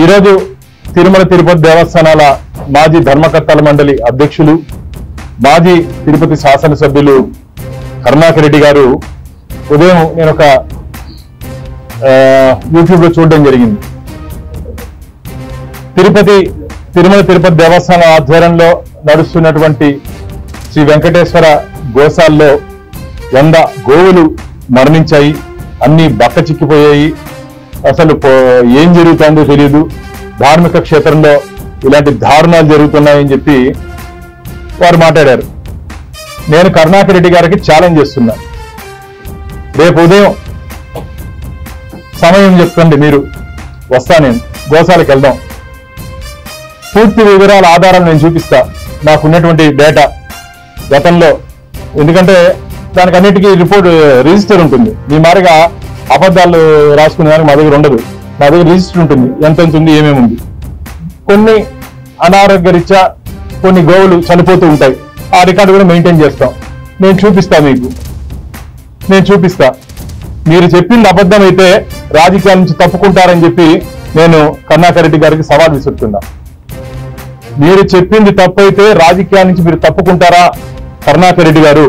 ఈరోజు తిరుమల తిరుపతి దేవస్థానాల మాజీ ధర్మకర్తల మండలి అధ్యక్షులు మాజీ తిరుపతి శాసనసభ్యులు కరుణాకర్ రెడ్డి గారు ఉదయం నేను ఒక యూట్యూబ్ లో చూడడం జరిగింది. తిరుమల తిరుపతి దేవస్థానం ఆధ్వర్యంలో నడుస్తున్నటువంటి శ్రీ వెంకటేశ్వర గోశాలలో 100 గోవులు మరణించాయి, అన్ని బక్క చిక్కిపోయాయి, అసలు ఏం జరుగుతుందో తెలియదు, ధార్మిక క్షేత్రంలో ఇలాంటి దారుణాలు జరుగుతున్నాయని చెప్పి వారు మాట్లాడారు. నేను కరుణాకర్ రెడ్డి గారికి ఛాలెంజ్ చేస్తున్నా, రేపు ఉదయం సమయం చెప్పండి, మీరు వస్తా, నేను గోశాలకు వెళ్దాం, పూర్తి వివరాల ఆధారాలు నేను చూపిస్తా, నాకున్నటువంటి డేటా గతంలో. ఎందుకంటే దానికి అన్నిటికీ రిపోర్ట్ రిజిస్టర్ ఉంటుంది. మీ మారిగా అబద్ధాలు రాసుకునే దానికి మా దగ్గర ఉండదు. మా దగ్గర రిజిస్టర్ ఉంటుంది, ఎంత ఉంది, ఏమేమి ఉంది. కొన్ని అనారోగ్య రీత్యా కొన్ని గోవులు చనిపోతూ ఉంటాయి, ఆ రికార్డు కూడా మెయింటైన్ చేస్తాం. నేను చూపిస్తా, నేను చూపిస్తా. మీరు చెప్పింది అబద్ధం అయితే రాజకీయాల నుంచి తప్పుకుంటారని చెప్పి నేను కరుణాకర్ రెడ్డి గారికి సవాల్ విసురుతున్నా. మీరు చెప్పింది తప్పైతే రాజకీయాల నుంచి మీరు తప్పుకుంటారా కరుణాకర్ రెడ్డి గారు?